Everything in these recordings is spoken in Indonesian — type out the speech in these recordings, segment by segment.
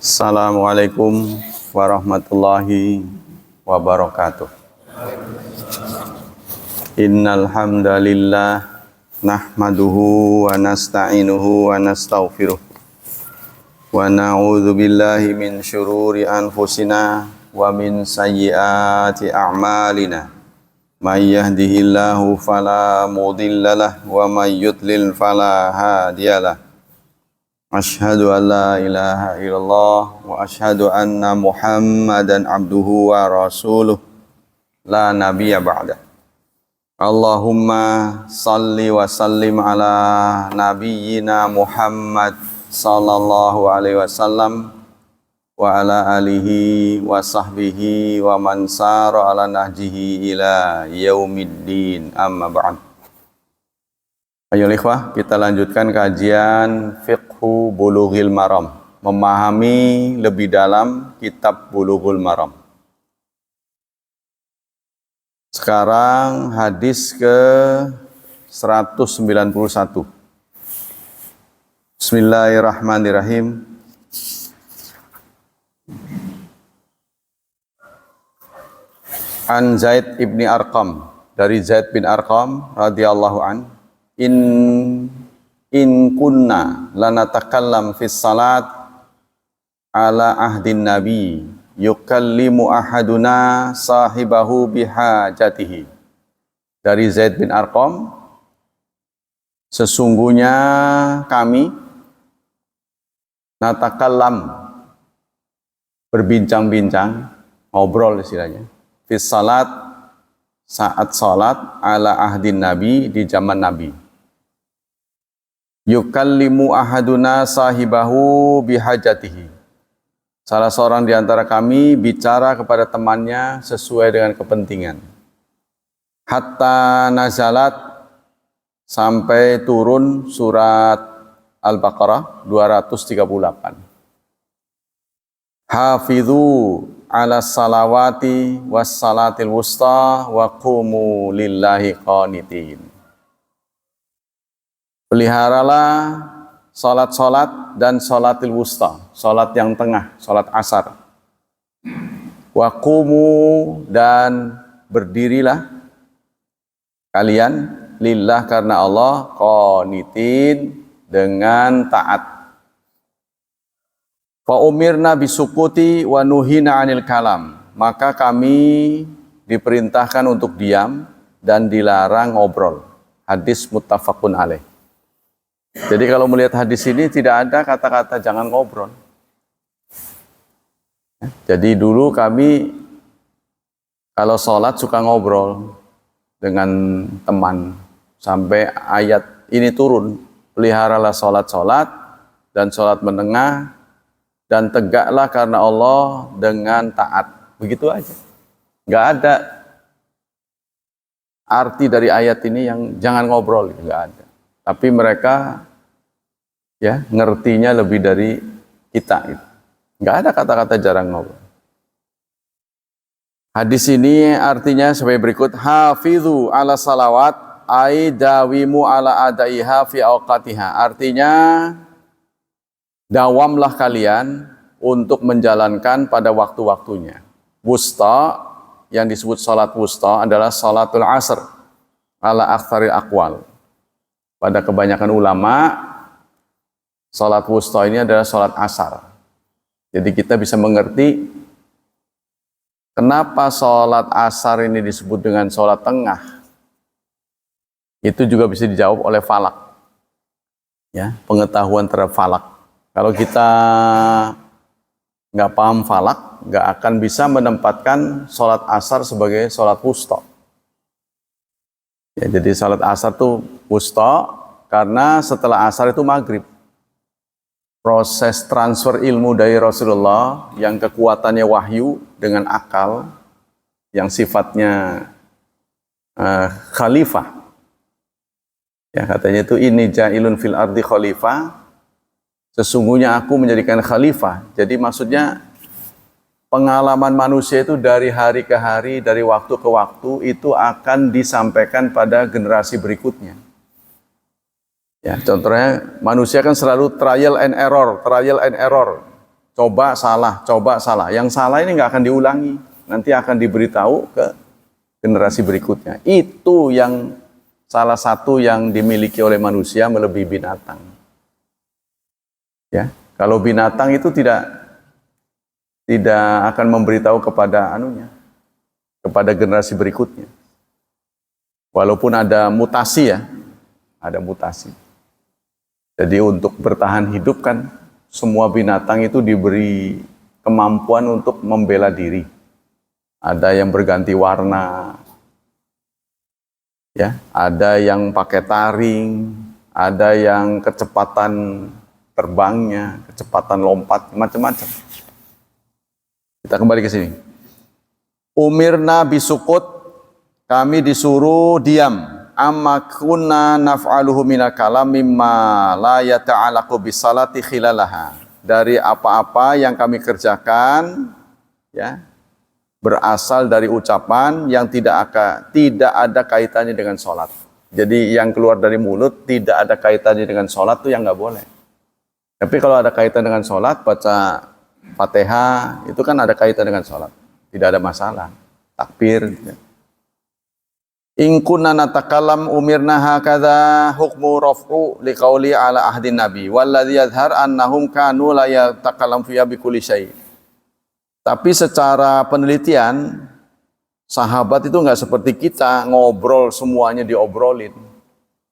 Assalamualaikum warahmatullahi wabarakatuh. Innal hamdalillah nahmaduhu wa nasta'inuhu wa nastaghfiruh wa na'udzu billahi min syururi anfusina wa min sayyiati a'malina. May yahdihillahu fala mudhillalah wa may yudlil fala hadiyalah. Asyhadu an la ilaha illallah wa asyhadu anna Muhammadan abduhu wa rasuluh la nabiyya ba'da. Allahumma salli wa sallim ala nabiyyina Muhammad sallallahu alaihi wasallam wa ala alihi wa sahbihi wa man sara ala nahjihi ila yaumiddin, amma ba'd. Ayo ikhwah, kita lanjutkan kajian Fiqhu Bulughil Maram, memahami lebih dalam kitab Bulughul Maram. Sekarang hadis ke 191. Bismillahirrahmanirrahim. An Zaid ibni Arqam, dari Zaid bin Arqam radhiyallahu an, in kunna lanatakallam fis salat ala ahdin nabi yukallimu ahaduna sahibahu bihajatihi. Dari Zaid bin Arqam, sesungguhnya kami natakallam, berbincang-bincang, ngobrol istilahnya, fis salat, saat salat, ala ahdin nabi, di zaman nabi. Yukallimu ahaduna sahibahu bihajatihi. Salah seorang di antara kami bicara kepada temannya sesuai dengan kepentingan. Hatta nazalat, sampai turun surat Al-Baqarah 238. Hafidhu ala salawati was salatil wusta wa qumu lillahi qanitin. Peliharalah salat-salat dan salatil wusta, salat yang tengah, salat asar. Wa qumu, dan berdirilah kalian lillah, karena Allah, qanitin, dengan taat. Fa umirna bisukuti wa nuhina 'anil kalam, maka kami diperintahkan untuk diam dan dilarang ngobrol. Hadis muttafaqun alaih. Jadi kalau melihat hadis ini tidak ada kata-kata jangan ngobrol. Jadi dulu kami kalau sholat suka ngobrol dengan teman sampai ayat ini turun. Peliharalah sholat-sholat dan sholat menengah dan tegaklah karena Allah dengan taat. Begitu aja. Nggak ada arti dari ayat ini yang jangan ngobrol, nggak ada. Tapi mereka ya ngertinya lebih dari kita. Nggak ada kata-kata jarang ngobrol. Hadis ini artinya sebagai berikut: hafidhu ala salawat ay dawimu ala adaiha fi awqatiha. Artinya dawamlah kalian untuk menjalankan pada waktu-waktunya. Wusta, yang disebut salat wusta adalah salatul asr ala aktsaril aqwal. Pada kebanyakan ulama, salat wusta ini adalah salat asar. Jadi kita bisa mengerti kenapa salat asar ini disebut dengan salat tengah. Itu juga bisa dijawab oleh falak. Ya, pengetahuan terhadap falak. Kalau kita nggak paham falak, nggak akan bisa menempatkan sholat asar sebagai sholat wusta. Ya, jadi sholat asar itu wusta karena setelah asar itu maghrib. Proses transfer ilmu dari Rasulullah yang kekuatannya wahyu dengan akal, yang sifatnya khalifah. Ya, katanya itu ini ja'ilun fil ardi khalifah. Sesungguhnya aku menjadikan khalifah. Jadi maksudnya pengalaman manusia itu dari hari ke hari, dari waktu ke waktu, itu akan disampaikan pada generasi berikutnya. Ya, contohnya manusia kan selalu trial and error. coba salah. Yang salah ini nggak akan diulangi, nanti akan diberitahu ke generasi berikutnya. Itu yang salah satu yang dimiliki oleh manusia melebihi binatang. Ya, kalau binatang itu tidak akan memberitahu kepada generasi berikutnya. Walaupun ada mutasi ya, ada mutasi. Jadi untuk bertahan hidup kan semua binatang itu diberi kemampuan untuk membela diri. Ada yang berganti warna, ya, ada yang pakai taring, ada yang kecepatan terbangnya, kecepatan lompat, macam-macam. Kita kembali ke sini. Umirna bisukut, kami disuruh diam. Amma kunna naf'aluhu minal kalam mimma la yata'alaqu bisalati khilalaha. Dari apa-apa yang kami kerjakan, ya, berasal dari ucapan yang tidak ada kaitannya dengan sholat. Jadi yang keluar dari mulut tidak ada kaitannya dengan sholat itu yang nggak boleh. Tapi kalau ada kaitan dengan sholat, baca Fatihah itu kan ada kaitan dengan sholat, tidak ada masalah. Takbir. Gitu. In kunna natakalam umirna hakadha hukmu raf'u liqauli ala ahdin nabi walladhi yadhhar annahum kanu la yatakalam fiya bikulli syai'. Tapi secara penelitian sahabat itu enggak seperti kita ngobrol semuanya diobrolin.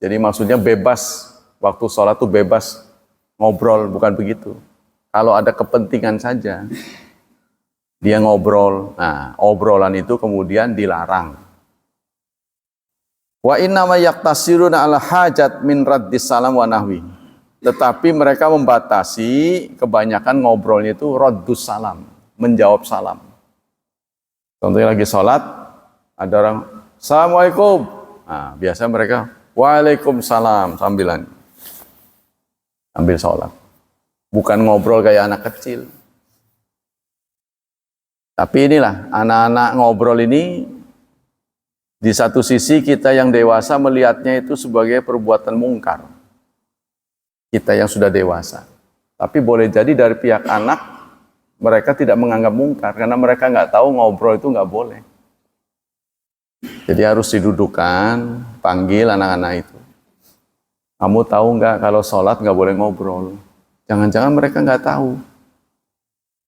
Jadi maksudnya bebas, waktu sholat itu bebas ngobrol, bukan begitu. Kalau ada kepentingan saja dia ngobrol. Nah, obrolan itu kemudian dilarang. Wa inna ma yaktasiruna ala hajat min raddis salam wa nahwi. Tetapi mereka membatasi kebanyakan ngobrolnya itu raddus salam, menjawab salam. Contohnya lagi sholat, ada orang Assalamualaikum. Nah, biasa mereka Waalaikumsalam sambilan ambil sholat. Bukan ngobrol kayak anak kecil. Tapi inilah anak-anak ngobrol ini. Di satu sisi kita yang dewasa melihatnya itu sebagai perbuatan mungkar. Kita yang sudah dewasa. Tapi boleh jadi dari pihak anak, mereka tidak menganggap mungkar. Karena mereka nggak tahu ngobrol itu nggak boleh. Jadi harus didudukan, panggil anak-anak itu. Kamu tahu nggak kalau sholat nggak boleh ngobrol? Jangan-jangan mereka nggak tahu.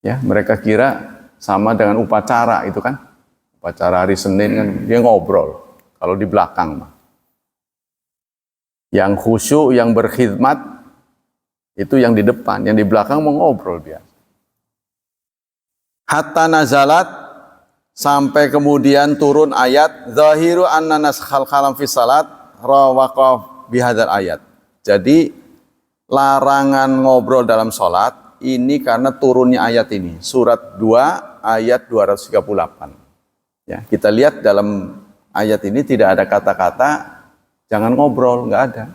Ya, mereka kira sama dengan upacara itu kan. Upacara hari Senin kan dia ngobrol. Kalau di belakang mah. Yang khusyuk, yang berkhidmat itu yang di depan, yang di belakang mau ngobrol biasa. Hatta nazalat sampai kemudian turun ayat zahiru anna naskhal kalam fi salat rawaqaf bihadzal ayat. Jadi larangan ngobrol dalam salat ini karena turunnya ayat ini. Surat 2 ayat 238. Ya, kita lihat dalam ayat ini tidak ada kata-kata jangan ngobrol, nggak ada.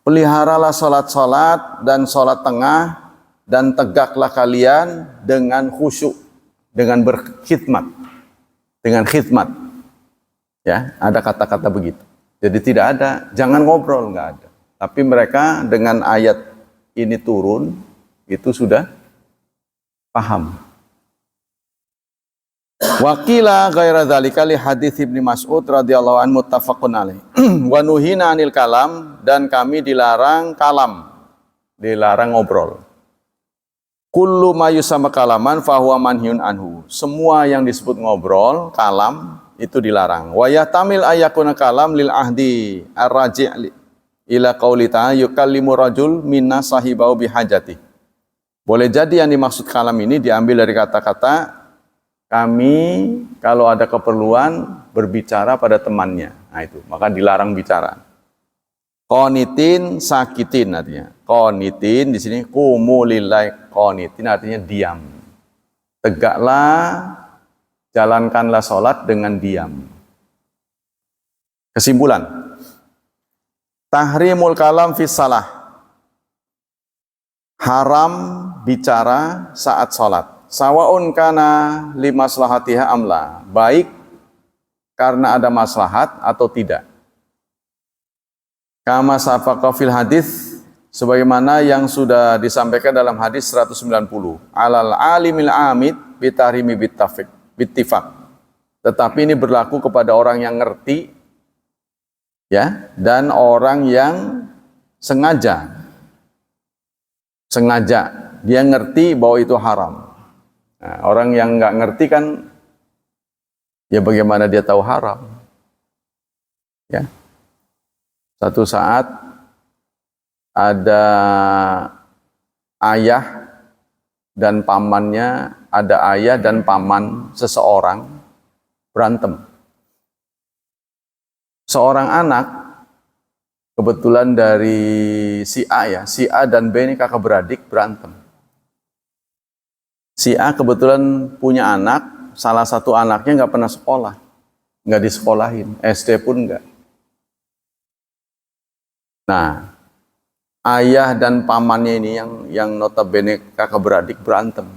Peliharalah sholat-sholat dan sholat tengah dan tegaklah kalian dengan khusyuk, dengan berkhidmat, dengan khidmat. Ya, ada kata-kata begitu. Jadi tidak ada, jangan ngobrol, nggak ada. Tapi mereka dengan ayat ini turun, itu sudah paham. Wakila ghaira dzalika li hadits Ibnu Mas'ud radhiyallahu anhu muttafaqun alaih. Wa nuhina 'anil kalam, dan kami dilarang kalam, dilarang ngobrol. Kullu ma yusamma kalaman fa huwa manhyun anhu. Semua yang disebut ngobrol, kalam itu dilarang. Wa yatamil ayakuna kalam lil ahdi ar-raji' ila qauli ta'ala yukallimu rajul minna sahibahu bihajati. Boleh jadi yang dimaksud kalam ini diambil dari kata-kata kami kalau ada keperluan berbicara pada temannya. Nah itu, maka dilarang bicara. Qonitin sakitin artinya. Qonitin di sini qumu lillahi qonitin artinya diam. Tegaklah, jalankanlah sholat dengan diam. Kesimpulan. Tahrimul kalam fi salah. Haram bicara saat sholat. Sawaun kana limaslahatiha amla, baik karena ada maslahat atau tidak. Kama safaqa fil hadis, sebagaimana yang sudah disampaikan dalam hadis 190, alal alimil amid bitahrimi bittifaq. Tetapi ini berlaku kepada orang yang ngerti, ya, dan orang yang sengaja dia ngerti bahwa itu haram. Nah, orang yang nggak ngerti kan, ya bagaimana dia tahu haram? Ya, satu saat ada ayah dan pamannya, ada ayah dan paman seseorang berantem. Seorang anak, kebetulan dari si A ya, si A dan B ini kakak beradik berantem. Si A kebetulan punya anak, salah satu anaknya nggak pernah sekolah, nggak disekolahin, SD pun nggak. Nah, ayah dan pamannya ini yang notabene kakak beradik berantem.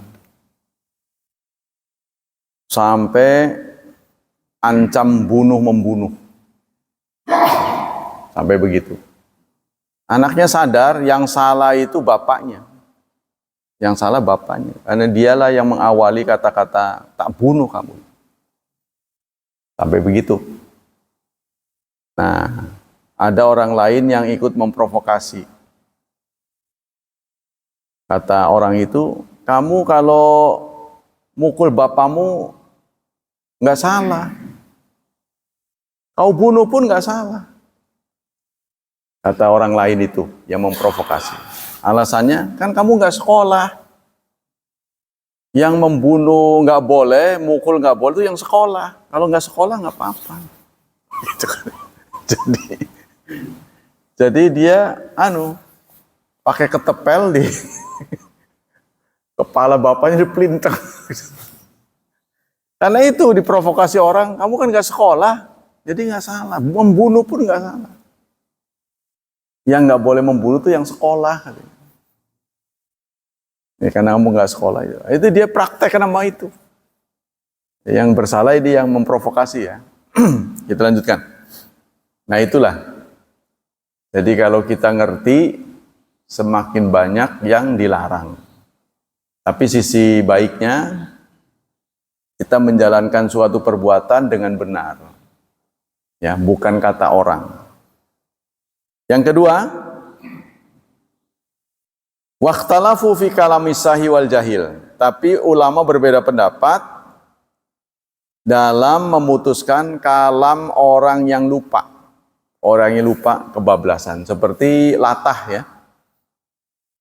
Sampai ancam bunuh-membunuh. Sampai begitu. Anaknya sadar yang salah itu bapaknya. Yang salah bapaknya. Karena dialah yang mengawali kata-kata tak bunuh kamu. Sampai begitu. Nah, ada orang lain yang ikut memprovokasi. Kata orang itu, kamu kalau mukul bapamu nggak salah. Kau bunuh pun nggak salah. Kata orang lain itu yang memprovokasi. Alasannya, kan kamu nggak sekolah. Yang membunuh nggak boleh, mukul nggak boleh itu yang sekolah. Kalau nggak sekolah nggak apa-apa. Jadi dia pakai ketepel di kepala bapaknya dipelintang. Karena itu diprovokasi orang, kamu kan nggak sekolah, jadi nggak salah. Membunuh pun nggak salah. Yang nggak boleh membunuh itu yang sekolah. Ya, karena kamu nggak sekolah itu dia praktek nama itu. Yang bersalah dia yang memprovokasi ya. Kita lanjutkan. Nah itulah. Jadi kalau kita ngerti, semakin banyak yang dilarang. Tapi sisi baiknya, kita menjalankan suatu perbuatan dengan benar. Ya, bukan kata orang. Yang kedua, waqtalafu fi kalamis sahi wal jahil. Tapi ulama berbeda pendapat dalam memutuskan kalam orang yang lupa. Orang yang lupa kebablasan. Seperti latah ya.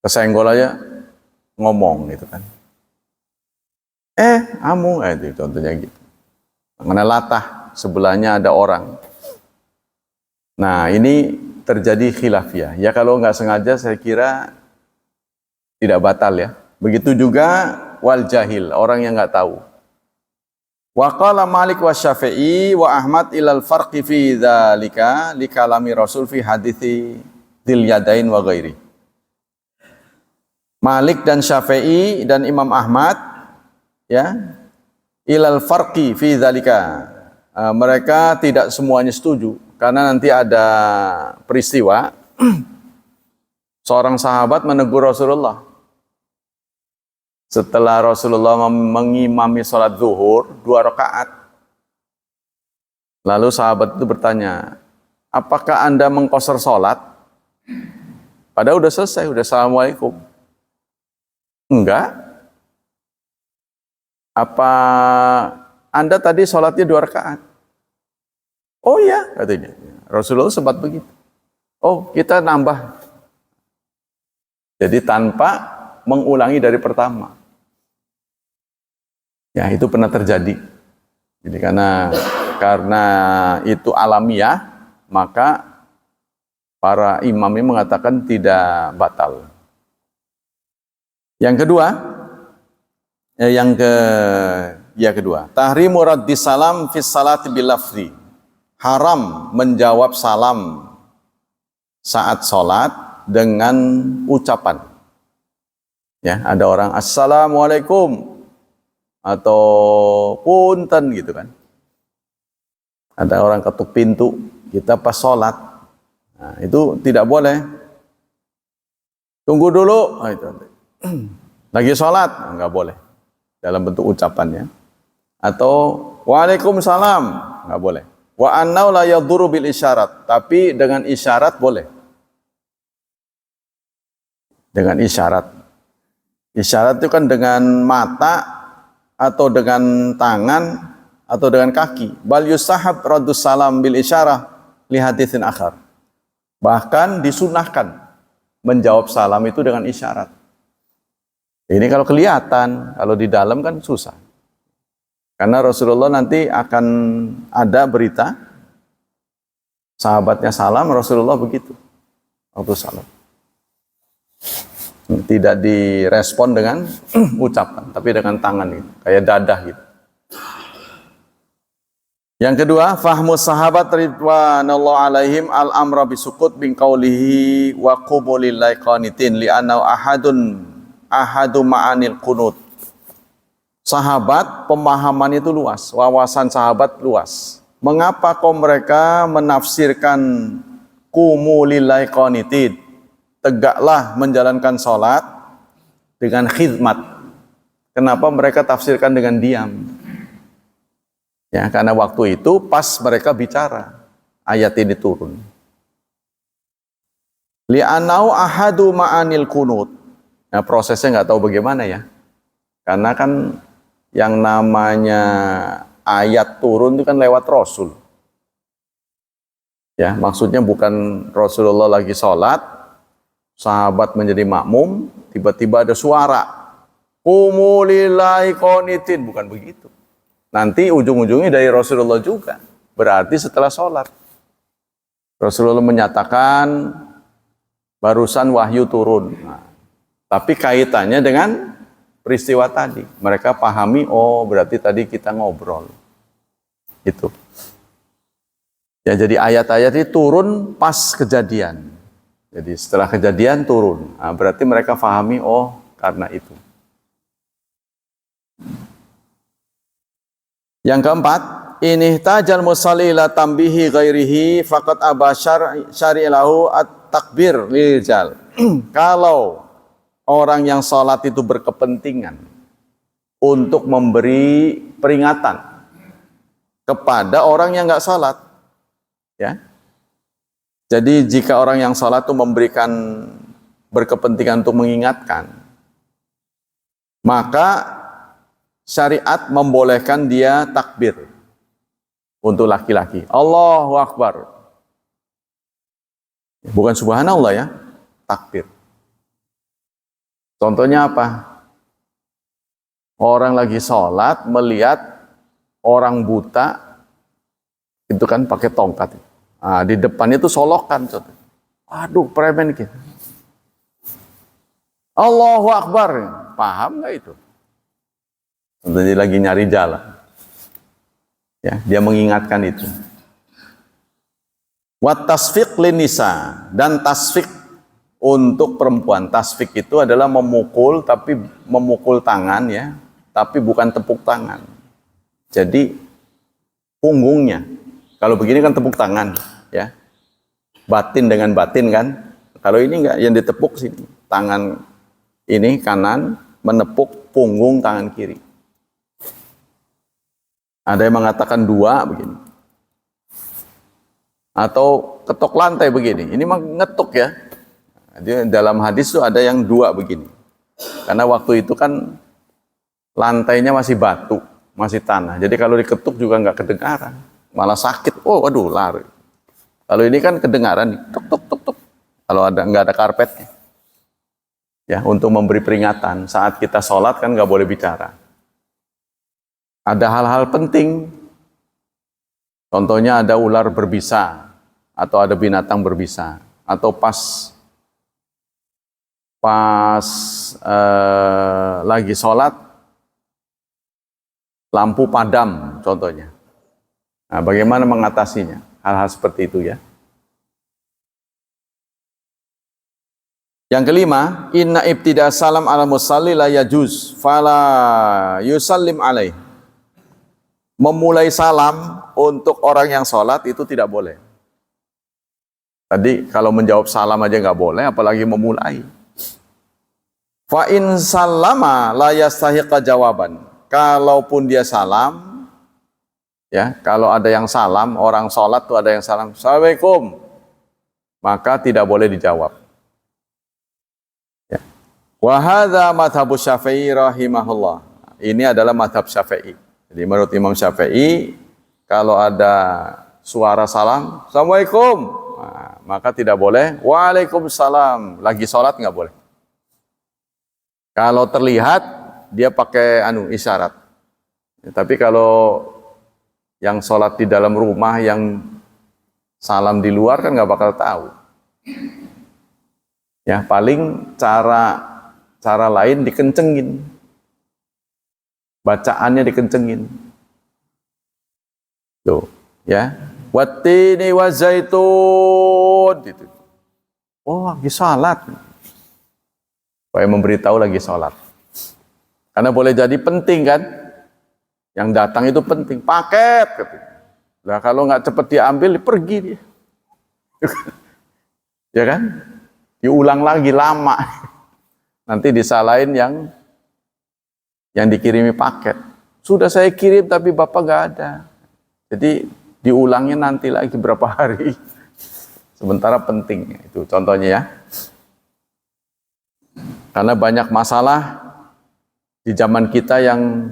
Kesenggol aja ngomong gitu kan. Itu contohnya gitu. Mengenai latah, sebelahnya ada orang. Nah ini terjadi khilafiyah. Ya kalau nggak sengaja saya kira tidak batal ya. Begitu juga wal jahil, orang yang nggak tahu. Wa qala Malik wa Syafi'i wa Ahmad ilal farqi fi dzalika li kalami Rasul fi hadithi Dzil Yadain wa ghairi. Malik dan Syafi'i dan Imam Ahmad ya ilal farqi fi dzalika. Mereka tidak semuanya setuju karena nanti ada peristiwa seorang sahabat menegur Rasulullah. Setelah Rasulullah mengimami sholat zuhur 2 rakaat, lalu sahabat itu bertanya, apakah Anda mengqasar sholat? Padahal udah selesai, udah assalamualaikum. Enggak. Apa Anda tadi sholatnya 2 rakaat? Oh iya, katanya. Rasulullah sempat begitu. Oh, kita nambah. Jadi tanpa mengulangi dari pertama. Ya, itu pernah terjadi. Jadi karena itu alamiah, maka para imam ini mengatakan tidak batal. Yang kedua, tahrimu raddis salam fis salati bil lafzi. Haram menjawab salam saat sholat dengan ucapan. Ya, ada orang assalamualaikum atau punten gitu kan. Ada orang ketuk pintu, kita pas sholat. Nah, itu tidak boleh. Tunggu dulu. Itu. Lagi sholat, nggak boleh. Dalam bentuk ucapannya. Atau waalaikumsalam, nggak boleh. Wa annau la yadhuru bil isyarat. Tapi dengan isyarat boleh. Dengan isyarat. Isyarat itu kan dengan mata atau dengan tangan atau dengan kaki. Bal yustahab raddus salam bil isyarah li haditsin akhar. Bahkan disunahkan menjawab salam itu dengan isyarat. Ini kalau kelihatan, kalau di dalam kan susah. Karena Rasulullah nanti akan ada berita sahabatnya salam, Rasulullah begitu. Waktu salam. Tidak direspon dengan ucapan, tapi dengan tangan gitu, kayak dadah gitu. Yang kedua, fahmu sahabat ridwanullah alaihim al-amra bisukut bin qawlihi wa qumulil qanitin li'annau ahadu ma'anil qunut. Sahabat pemahaman itu luas, wawasan sahabat luas. Mengapa kok mereka menafsirkan qumulil qanitin? Tegaklah menjalankan sholat dengan khidmat. Kenapa mereka tafsirkan dengan diam? Ya, karena waktu itu pas mereka bicara, ayat ini turun. Li'anau ahadu ma'anil kunut. Nah, prosesnya nggak tahu bagaimana ya. Karena kan yang namanya ayat turun itu kan lewat Rasul. Ya, maksudnya bukan Rasulullah lagi sholat, sahabat menjadi makmum, tiba-tiba ada suara, "Qumulillahi qanitin," bukan begitu. Nanti ujung-ujungnya dari Rasulullah juga. Berarti setelah sholat. Rasulullah menyatakan barusan wahyu turun. Nah, tapi kaitannya dengan peristiwa tadi. Mereka pahami, oh berarti tadi kita ngobrol. Itu. Ya, jadi ayat-ayat itu turun pas kejadian. Jadi setelah kejadian turun. Nah, berarti mereka pahami, oh karena itu. Yang keempat, ini tajal musalli la tambihi ghairihi faqad abashar syari'lahu at-takbir liljal. Kalau orang yang sholat itu berkepentingan untuk memberi peringatan kepada orang yang nggak sholat, ya. Jadi jika orang yang sholat itu memberikan berkepentingan untuk mengingatkan, maka syariat membolehkan dia takbir untuk laki-laki. Allahu Akbar. Bukan subhanallah ya, takbir. Contohnya apa? Orang lagi sholat melihat orang buta itu kan pakai tongkat. Nah, di depannya itu solokan. Aduh, premen gitu. Allahu Akbar. Paham nggak itu? Dia lagi nyari jalan. Ya, dia mengingatkan itu. Wat tasfiq linisa, dan tasfik untuk perempuan. Tasfik itu adalah memukul, tapi memukul tangan ya, tapi bukan tepuk tangan. Jadi punggungnya. Kalau begini kan tepuk tangan, ya. Batin dengan batin kan. Kalau ini enggak, yang ditepuk sini. Tangan ini kanan menepuk punggung tangan kiri. Ada yang mengatakan dua begini. Atau ketok lantai begini. Ini mah ngetuk ya. Jadi dalam hadis itu ada yang dua begini. Karena waktu itu kan lantainya masih batu, masih tanah. Jadi kalau diketuk juga nggak kedengaran. Malah sakit, oh aduh lari. Kalau ini kan kedengaran, tuk tuk tuk tuk. Kalau nggak ada karpetnya, ya untuk memberi peringatan saat kita sholat kan nggak boleh bicara. Ada hal-hal penting, contohnya ada ular berbisa atau ada binatang berbisa atau pas lagi sholat lampu padam contohnya. Nah, bagaimana mengatasinya? Hal-hal seperti itu ya. Yang kelima, inna ibtida salam ala musalli la yajuz fala yusallim alaih. Memulai salam untuk orang yang sholat itu tidak boleh. Tadi kalau menjawab salam aja nggak boleh, apalagi memulai. Fa in sallama la yastahiqa jawaban. Kalaupun dia salam, ya, kalau ada yang salam, orang sholat tuh ada yang salam, Assalamualaikum, maka tidak boleh dijawab. Ya. Wa hadza madhabu Syafi'i rahimahullah. Ini adalah madhab Syafi'i. Jadi menurut Imam Syafi'i, kalau ada suara salam, Assalamualaikum, nah, maka tidak boleh, Waalaikumsalam. Lagi sholat nggak boleh. Kalau terlihat, dia pakai isyarat. Ya, tapi kalau yang sholat di dalam rumah, yang salam di luar kan nggak bakal tahu. Ya, paling cara lain dikencengin, bacaannya dikencengin. Tuh, ya. Wattini wa zaitun gitu. Oh, lagi sholat. Supaya memberitahu lagi sholat. Karena boleh jadi penting kan. Yang datang itu penting, paket gitu. Nah, kalau nggak cepat diambil, pergi dia. Ya kan? Diulang lagi lama. Nanti disalahin yang dikirimi paket. Sudah saya kirim tapi Bapak nggak ada. Jadi diulangnya nanti lagi berapa hari. Sementara penting. Itu contohnya ya. Karena banyak masalah di zaman kita yang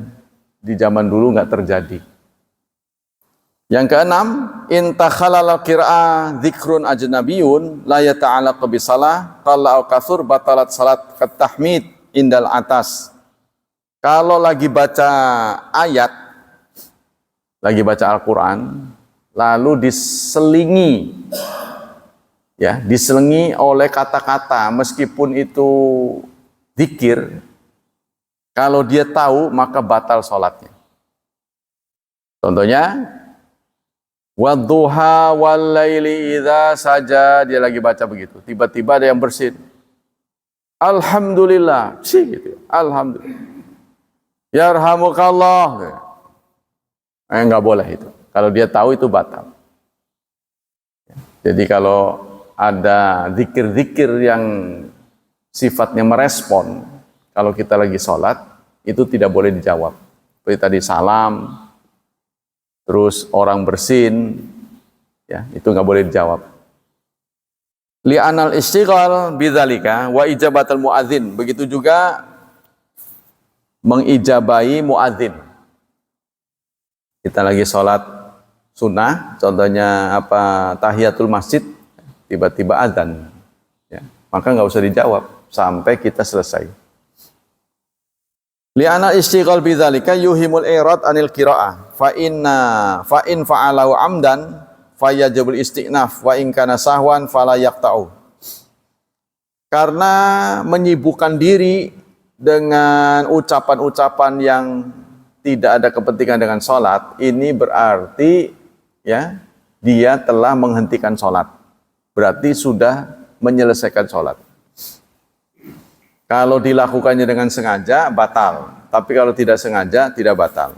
di zaman dulu nggak terjadi. Yang keenam, in takhalal qira'ah dzikrun ajnabiyun la yata'allaq bisalah qalla au kasur batalat salat katahmid indal atas. Kalau lagi baca ayat, lagi baca Al-Qur'an, lalu diselingi oleh kata-kata meskipun itu zikir, kalau dia tahu maka batal sholatnya. Contohnya, wadduha wal laili idza saja, dia lagi baca begitu. Tiba-tiba ada yang bersin. Alhamdulillah, gitu. Alhamdulillah. Yarhamukallah. Enggak boleh itu. Kalau dia tahu itu batal. Jadi kalau ada zikir-zikir yang sifatnya merespon, kalau kita lagi sholat, itu tidak boleh dijawab. Seperti tadi salam, terus orang bersin, ya itu nggak boleh dijawab. Li'anal istighal bidzalika wa ijabatul muadzin. Begitu juga mengijabahi muadzin. Kita lagi sholat sunnah, contohnya tahiyatul masjid, tiba-tiba adzan, ya, maka nggak usah dijawab sampai kita selesai. Li'ana istighal bidzalika yuhimul irad anil qiraah fa in fa'alahu amdan fayajibul istinaf wa in kana sahwan fala yaqta'u. Karena menyibukkan diri dengan ucapan-ucapan yang tidak ada kepentingan dengan sholat, ini berarti ya dia telah menghentikan sholat, berarti sudah menyelesaikan sholat. Kalau dilakukannya dengan sengaja, batal. Tapi kalau tidak sengaja, tidak batal.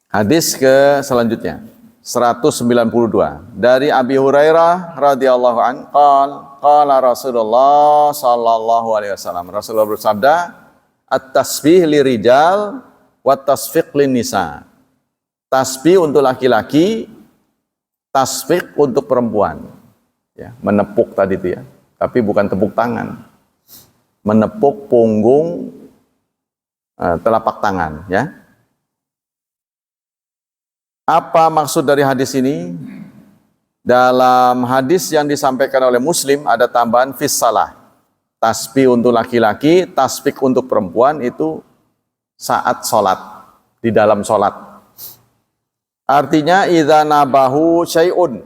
Hadis ke selanjutnya, 192. Dari Abi Hurairah radhiyallahu an, qala Rasulullah sallallahu alaihi wasallam. Rasulullah bersabda, at-tasbih lirijal wa tasfiq linnisa. Tasbih untuk laki-laki, tasfiq untuk perempuan. Ya, menepuk tadi itu ya. Tapi bukan tepuk tangan. Menepuk punggung, telapak tangan, ya. Apa maksud dari hadis ini? Dalam hadis yang disampaikan oleh Muslim ada tambahan fis salah. Tasbih untuk laki-laki, tasbih untuk perempuan itu saat sholat, di dalam sholat. Artinya idza nabahu syai'un.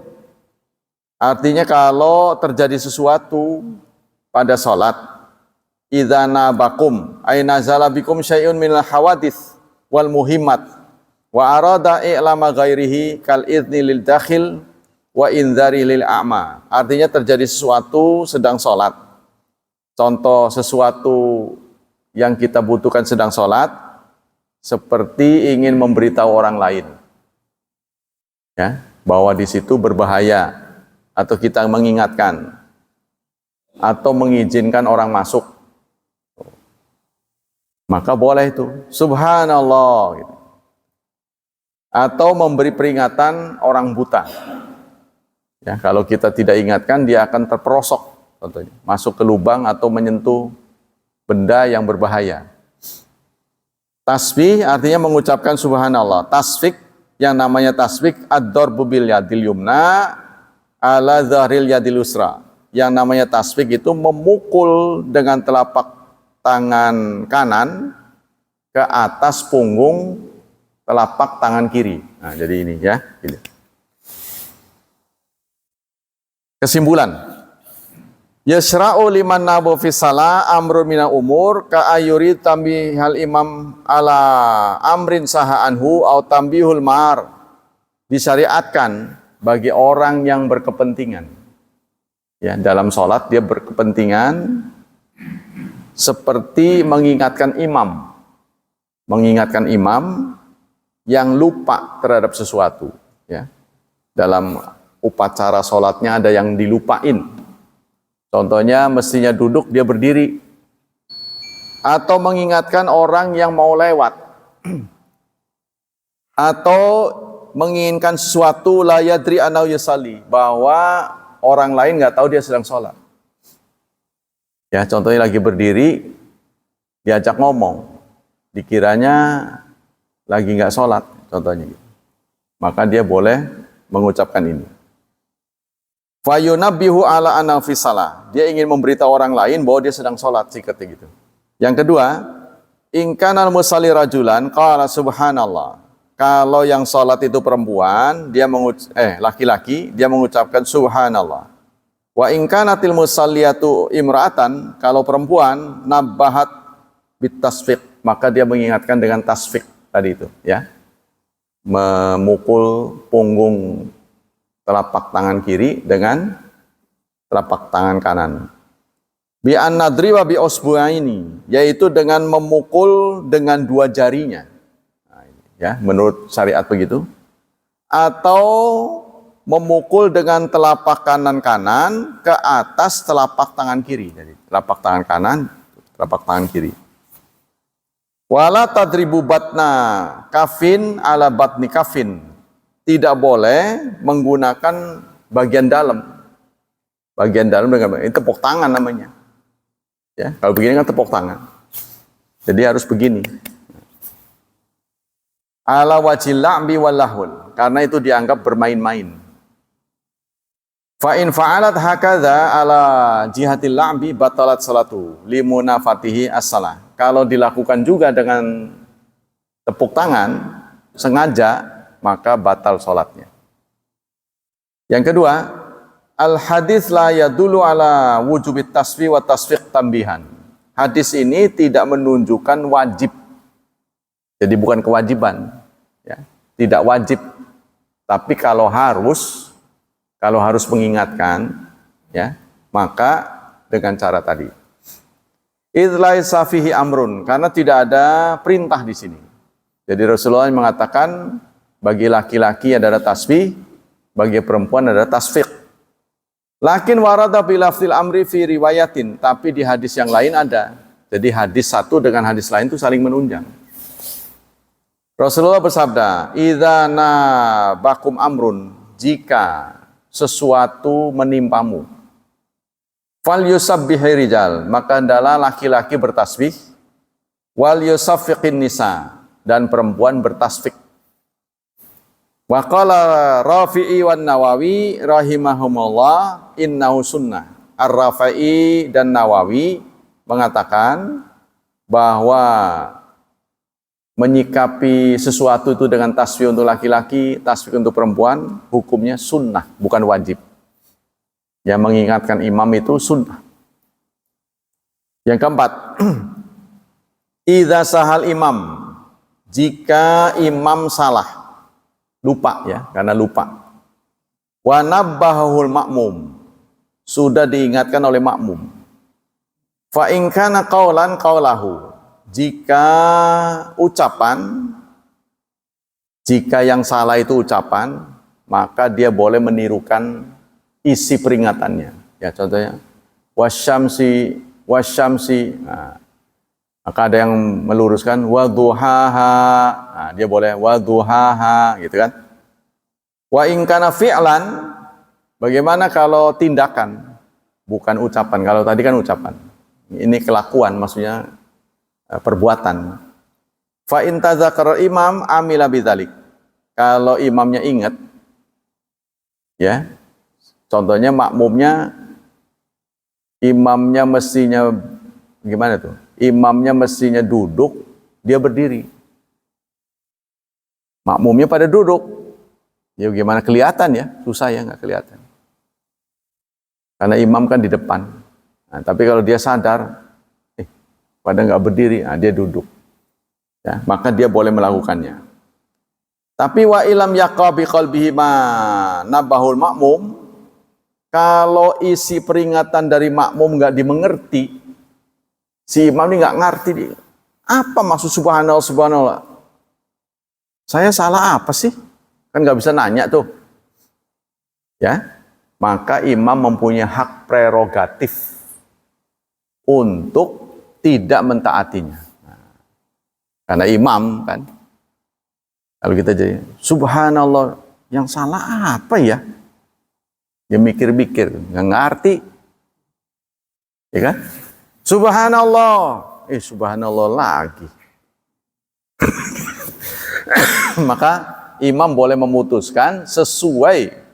Artinya kalau terjadi sesuatu pada sholat, idza nabakum ay nazala bikum syai'un minal hawadits wal muhimmat wa arada i'lama ghairihi kal idzni lil dakhil wa indzari lil a'ma. Artinya terjadi sesuatu sedang sholat. Contoh sesuatu yang kita butuhkan sedang sholat, seperti ingin memberitahu orang lain, ya, bahwa di situ berbahaya, atau kita mengingatkan, atau mengizinkan orang masuk. maka boleh itu subhanallah gitu. Atau memberi peringatan orang buta. Ya, kalau kita tidak ingatkan dia akan terperosok contohnya, masuk ke lubang atau menyentuh benda yang berbahaya. Tasbih artinya mengucapkan subhanallah. Tasfik, yang namanya tasbih ad-darbu bil yadil yumna ala dhahril yadil usra. Yang namanya tasbih itu memukul dengan telapak tangan kanan ke atas punggung telapak tangan kiri. Nah, jadi ini ya. Ini. Kesimpulan. Yasra'u liman nabu fi salah amrun mina umur ka ayuri tambihal imam ala amrin saha anhu au tambihul mar. Disyariatkan bagi orang yang berkepentingan. Ya, dalam sholat dia berkepentingan seperti mengingatkan imam. Mengingatkan imam yang lupa terhadap sesuatu, ya. Dalam upacara sholatnya ada yang dilupain. Contohnya mestinya duduk, dia berdiri. Atau mengingatkan orang yang mau lewat. Atau menginginkan sesuatu la yadri anau yusali, bahwa orang lain nggak tahu dia sedang sholat. Ya, contohnya lagi berdiri, diajak ngomong, dikiranya lagi nggak sholat, contohnya gitu. Maka dia boleh mengucapkan ini. Fayunabbihu ala anna fi salah. Dia ingin memberitahu orang lain bahwa dia sedang sholat, sikatnya gitu. Yang kedua, in kanal musalli rajulan qala subhanallah. Kalau yang sholat itu perempuan, dia laki-laki, dia mengucapkan subhanallah. Wa in kanatil musalliyatu imra'atan, kalau perempuan nabbahat bit tasfiq, maka dia mengingatkan dengan tasfiq tadi itu, ya. Memukul punggung telapak tangan kiri dengan telapak tangan kanan. Bi an-nadri wa bi usbu'aini, yaitu dengan memukul dengan dua jarinya. Nah, ya, menurut syariat begitu. Atau memukul dengan telapak kanan ke atas telapak tangan kiri. Jadi telapak tangan kanan, telapak tangan kiri. Wala tadribu batna kafin ala batni kafin. Tidak boleh menggunakan bagian dalam. Bagian dalam dengan ini tepuk tangan namanya. Ya, kalau begini kan tepuk tangan. Jadi harus begini. Ala wajil la'bi wal lahul, karena itu dianggap bermain-main. Fa in fa'alat hakadha ala jihatil la'bi batalat salatu limunafatihi as-salah. Kalau dilakukan juga dengan tepuk tangan sengaja, maka batal sholatnya. Yang kedua, al hadis la yadulu ala wujubit tasfi wa tasfiq tambihan. Hadis ini tidak menunjukkan wajib. Jadi bukan kewajiban, ya. Tidak wajib. Tapi kalau harus mengingatkan, ya, maka dengan cara tadi. Idlaisa fihi amrun, karena tidak ada perintah di sini. Jadi Rasulullah mengatakan bagi laki-laki adalah tasbih, bagi perempuan adalah tasfiq. Lakin warada bi lafzil amri fi riwayatin, tapi di hadis yang lain ada. Jadi hadis satu dengan hadis lain itu saling menunjang. Rasulullah bersabda, "Idza nabakum amrun," jika sesuatu menimpamu, fal yusabbihi rijal, maka hendaklah laki-laki bertasbih, wal yusaffiqin nisa, dan perempuan bertasbih. Wa qala Rafi'i wan Nawawi rahimahumullah innahu sunnah. Ar-Rafi'i dan Nawawi mengatakan bahwa menyikapi sesuatu itu dengan tasbih untuk laki-laki, tasbih untuk perempuan, hukumnya sunnah, bukan wajib. Yang mengingatkan imam itu sunnah. Yang keempat, idza sahal imam, jika imam salah, lupa, ya, karena lupa. Wa nabbahul makmum, sudah diingatkan oleh makmum. Fa in kana qaulan qaulahu, jika ucapan, jika yang salah itu ucapan, maka dia boleh menirukan isi peringatannya. Ya, contohnya wasyamsi. Nah, Maka ada yang meluruskan wadduhaha. Nah, dia boleh wadduhaha gitu kan. Wa in kana fi'lan, bagaimana kalau tindakan bukan ucapan? Kalau tadi kan ucapan. Ini kelakuan, maksudnya perbuatan. Fa in tadzakara imam amila bidzalik. Kalau imamnya ingat, ya. Contohnya imamnya mestinya gimana tuh? Imamnya mestinya duduk, dia berdiri. Makmumnya pada duduk. Ya gimana kelihatan ya? Susah ya, nggak kelihatan. Karena imam kan di depan. Nah, tapi kalau dia sadar, pada nggak berdiri, dia duduk. Ya, maka dia boleh melakukannya. Tapi wa ilam yaqa bi qalbihi ma nabahul makmum, kalau isi peringatan dari makmum nggak dimengerti, si imam ini nggak ngerti, apa maksud subhanallah subhanallah? Saya salah apa sih? Kan nggak bisa nanya tuh, ya. Maka imam mempunyai hak prerogatif untuk tidak mentaatinya. Nah, karena imam kan, kalau kita jadi subhanallah, yang salah apa ya? Dia mikir-mikir, nggak ngerti, ya kan? Subhanallah, subhanallah lagi. Maka imam boleh memutuskan sesuai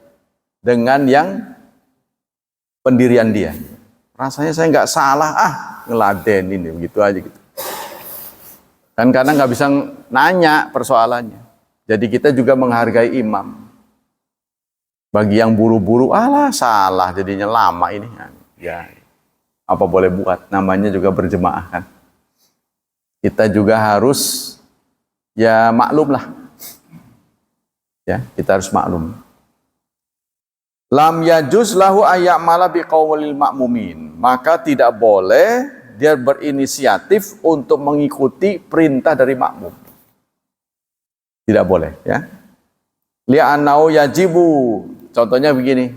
dengan yang pendirian dia. Rasanya saya nggak salah, ngeladenin begitu aja gitu. Kan karena nggak bisa nanya persoalannya. Jadi kita juga menghargai imam. Bagi yang buru-buru, salah jadinya lama ini. Ya, apa boleh buat? Namanya juga berjemaah kan. Kita juga harus ya maklum lah. Ya, kita harus maklum. Lam yajuz lahu ayya'mala biqaulil ma'mumin. Maka tidak boleh dia berinisiatif untuk mengikuti perintah dari makmum. Tidak boleh, ya. Li'annau yajibu. Contohnya begini.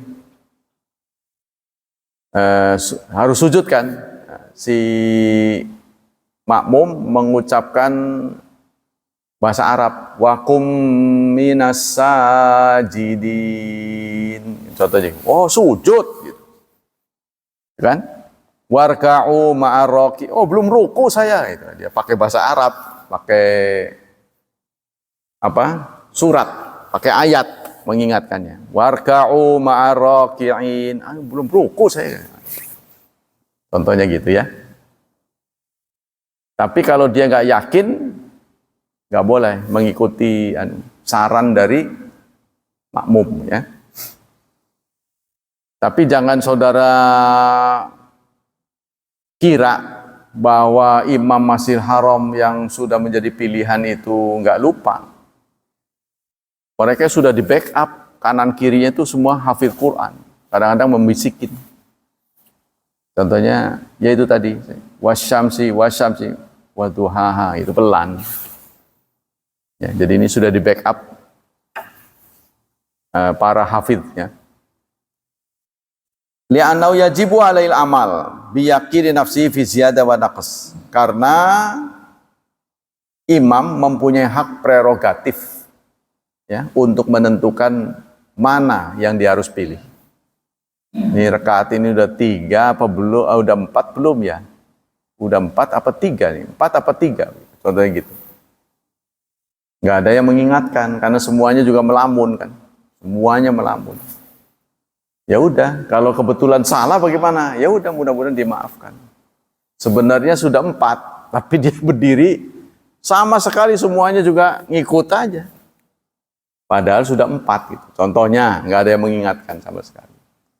Harus sujud kan? Si makmum mengucapkan bahasa Arab, wa qum minas sajidin. Contohnya, sujud gitu. Kan? Warka'u ma'arraki. Belum ruku saya gitu. Dia pakai bahasa Arab, pakai surat, pakai ayat mengingatkannya. Warka'u ma'arraki'in. Belum ruku saya. Contohnya gitu ya. Tapi kalau dia nggak yakin, nggak boleh mengikuti saran dari makmum, ya. Tapi jangan saudara kira bahwa imam Masjidil Haram yang sudah menjadi pilihan itu nggak lupa. Mereka sudah di backup, kanan kirinya itu semua hafid Quran. Kadang-kadang membisikin. Contohnya, yaitu tadi, wasyamsi, waduhaha, itu pelan. Ya, jadi ini sudah di backup para hafidh, ya. Li'annau yajibu alail amal biyaqini nafsi fi ziyadah wa naqs. Karena imam mempunyai hak prerogatif, ya, untuk menentukan mana yang dia harus pilih. Ini rakaat ini udah 3 apa belum? Udah 4 belum ya? Udah 4 apa 3 nih? 4 apa 3? Contohnya gitu. Nggak ada yang mengingatkan karena semuanya juga melamun kan. Semuanya melamun. Ya udah, kalau kebetulan salah bagaimana? Ya udah, mudah-mudahan dimaafkan. Sebenarnya sudah 4, tapi dia berdiri sama sekali semuanya juga ngikut aja. Padahal sudah 4 gitu. Contohnya nggak ada yang mengingatkan sama sekali.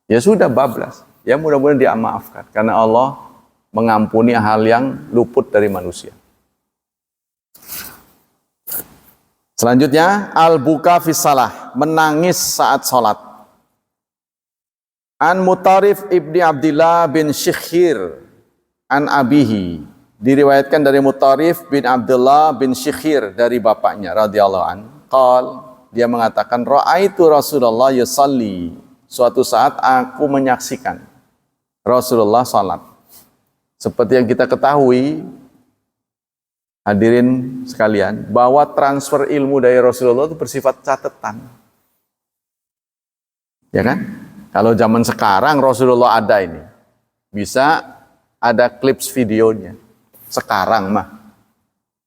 Ya sudah bablas. Ya mudah-mudahan dia maafkan karena Allah mengampuni hal yang luput dari manusia. Selanjutnya, al-buka fi salah, menangis saat sholat. An Mutarif ibni Abdillah bin Syikhir an abihi, diriwayatkan dari Mutarif bin Abdullah bin Syikhir dari bapaknya radhiyallahu an. Qal, dia mengatakan, ra'aitu Rasulullah yusalli. Suatu saat aku menyaksikan Rasulullah salat. Seperti yang kita ketahui, hadirin sekalian, bahwa transfer ilmu dari Rasulullah itu bersifat catatan. Ya kan? Kalau zaman sekarang Rasulullah ada ini, bisa ada clips videonya. Sekarang mah.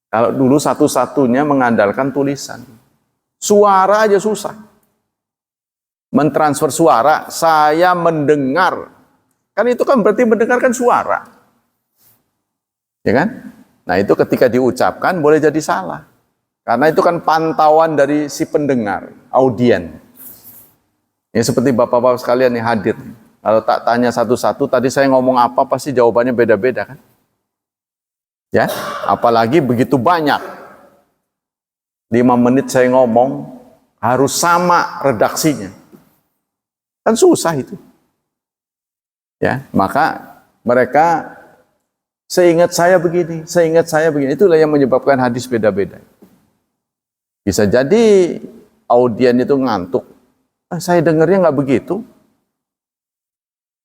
Kalau dulu satu-satunya mengandalkan tulisan. Suara aja susah. Mentransfer suara, saya mendengar. Kan itu kan berarti mendengarkan suara. Ya kan? Nah itu ketika diucapkan boleh jadi salah. Karena itu kan pantauan dari si pendengar, audien. Ya seperti bapak-bapak sekalian nih hadir. Kalau tak tanya satu-satu, tadi saya ngomong apa pasti jawabannya beda-beda kan? Ya, apalagi begitu banyak. 5 menit saya ngomong harus sama redaksinya. Kan susah itu. Ya, maka mereka seingat saya begini. Itulah yang menyebabkan hadis beda-beda. Bisa jadi audien itu ngantuk. Saya dengarnya nggak begitu.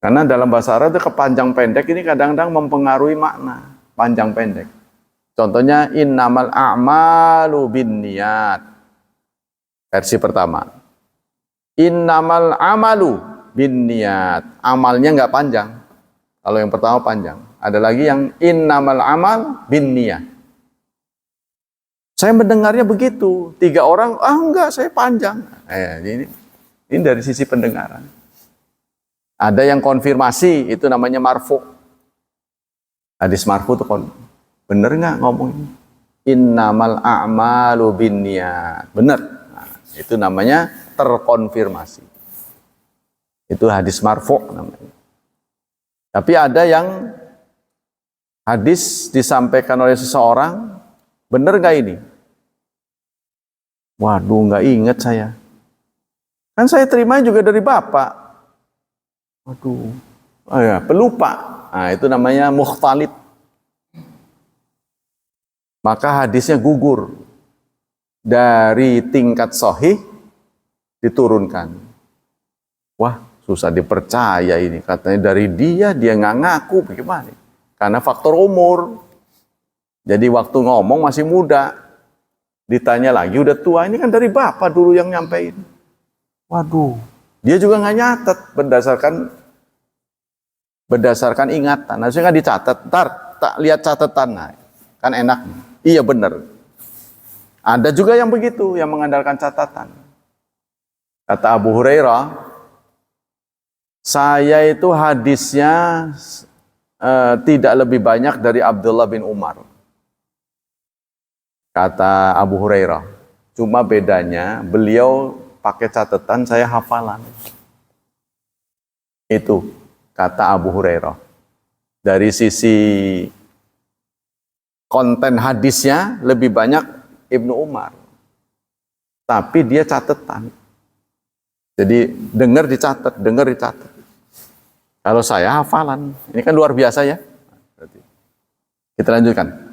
Karena dalam bahasa Arab itu kepanjang pendek ini kadang-kadang mempengaruhi makna. Panjang pendek. Contohnya innamal a'malu binniyat. Versi pertama. Innamal amalu binniyat. Amalnya nggak panjang. Kalau yang pertama panjang. Ada lagi yang innamal amal binniyat. Saya mendengarnya begitu. 3 orang, enggak, saya panjang. Ini dari sisi pendengaran. Ada yang konfirmasi, itu namanya marfu. Hadis marfu itu bener nggak ngomong ini? Innamal a'malu binniyat. Bener. Nah, itu namanya terkonfirmasi. Itu hadis marfu namanya. Tapi ada yang hadis disampaikan oleh seseorang, bener nggak ini? Waduh, nggak ingat saya. Kan saya terima juga dari Bapak. Waduh, pelupa. Nah, itu namanya mukhtalid. Maka hadisnya gugur. Dari tingkat sahih diturunkan. Wah, susah dipercaya ini. Katanya dari dia nggak ngaku. Bagaimana? Karena faktor umur. Jadi waktu ngomong masih muda. Ditanya lagi udah tua. Ini kan dari Bapak dulu yang nyampein. Waduh, dia juga nggak nyatet berdasarkan ingatan. Nah, saya nggak dicatat. Ntar tak lihat catatan, nah, kan enak. Iya benar. Ada juga yang begitu, yang mengandalkan catatan. Kata Abu Hurairah, saya itu hadisnya tidak lebih banyak dari Abdullah bin Umar. Kata Abu Hurairah, cuma bedanya beliau pakai catatan, saya hafalan. Itu kata Abu Hurairah. Dari sisi konten hadisnya lebih banyak Ibnu Umar. Tapi dia catatan. Jadi dengar dicatat. Kalau saya hafalan. Ini kan luar biasa ya. Kita lanjutkan.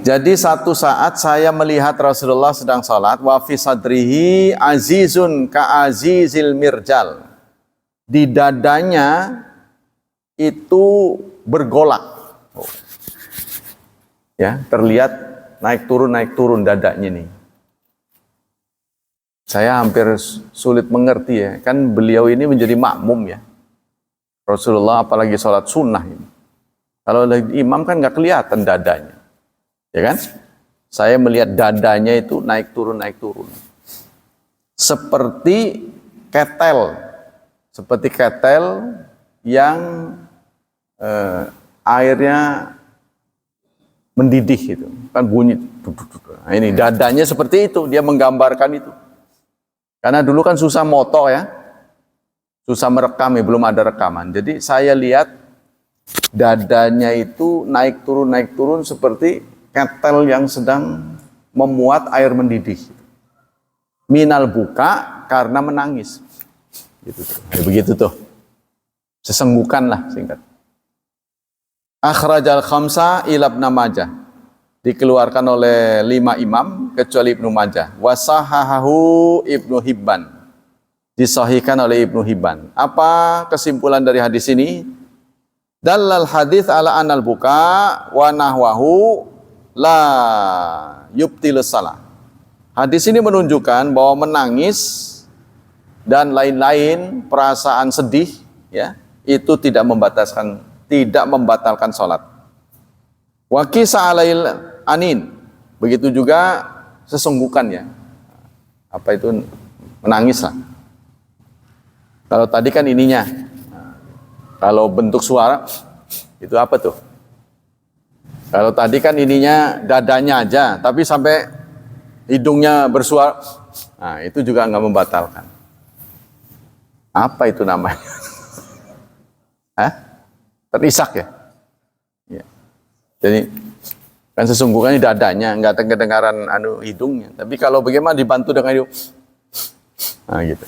Jadi satu saat saya melihat Rasulullah sedang salat, wa fi sadrihi azizun ka azizil mirjal. Di dadanya itu bergolak. Ya, terlihat naik turun dadanya nih. Saya hampir sulit mengerti ya, kan beliau ini menjadi makmum ya. Rasulullah apalagi salat sunnah ini. Kalau lagi imam kan nggak kelihatan dadanya. Ya kan? Saya melihat dadanya itu naik turun. Seperti ketel yang airnya mendidih itu. Kan bunyi. Nah, ini dadanya seperti itu, dia menggambarkan itu. Karena dulu kan susah moto ya. Susah merekam ya, belum ada rekaman. Jadi saya lihat dadanya itu naik turun seperti ketel yang sedang memuat air mendidih. Minal buka karena menangis. Gitu tuh. Ya, begitu tuh. Sesenggukan lah singkat. Akhrajal khamsa ila Ibnu Majah. Dikeluarkan oleh 5 imam kecuali Ibnu Majah. Wasahahahu Ibnu Hibban. Disahihkan oleh Ibnu Hibban. Apa kesimpulan dari hadis ini? Dallal hadits ala anal buka wa nahwahu la yubtilus salah. Hadis ini menunjukkan bahwa menangis dan lain-lain perasaan sedih ya, itu tidak membatalkan salat. Wa qisa alail anin. Begitu juga sesungguhkan ya. Apa itu menangis lah. Kalau tadi kan ininya. Kalau bentuk suara itu apa tuh? Kalau tadi kan ininya dadanya aja, tapi sampai hidungnya bersuara, nah itu juga nggak membatalkan. Apa itu namanya? Hah? Terisak ya? Ya. Jadi kan sesungguhnya dadanya, nggak kedengaran hidungnya. Tapi kalau bagaimana dibantu dengan hidung, nah gitu.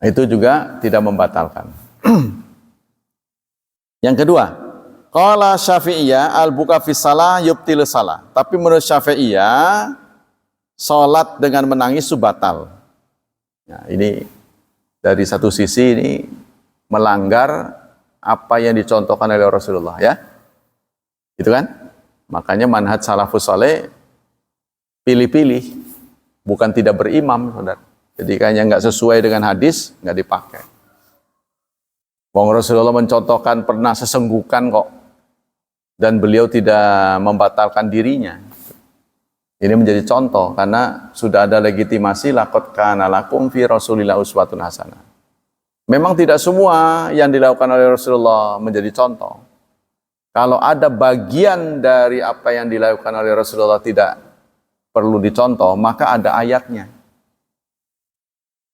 Itu juga tidak membatalkan. Yang kedua, qala Syafi'iyah al-buka fi shalah yubtilu shalah. Tapi menurut Syafi'iyah salat dengan menangis itu batal. Nah, ini dari satu sisi ini melanggar apa yang dicontohkan oleh Rasulullah ya. Gitu kan? Makanya manhaj salafus saleh pilih-pilih, bukan tidak berimam, Saudara. Jadi kayaknya nggak sesuai dengan hadis, nggak dipakai. Wong Rasulullah mencontohkan pernah sesenggukan kok, dan beliau tidak membatalkan dirinya. Ini menjadi contoh karena sudah ada legitimasi laqad kana lakum fi Rasulillah uswatun hasanah. Memang tidak semua yang dilakukan oleh Rasulullah menjadi contoh. Kalau ada bagian dari apa yang dilakukan oleh Rasulullah tidak perlu dicontoh, maka ada ayatnya.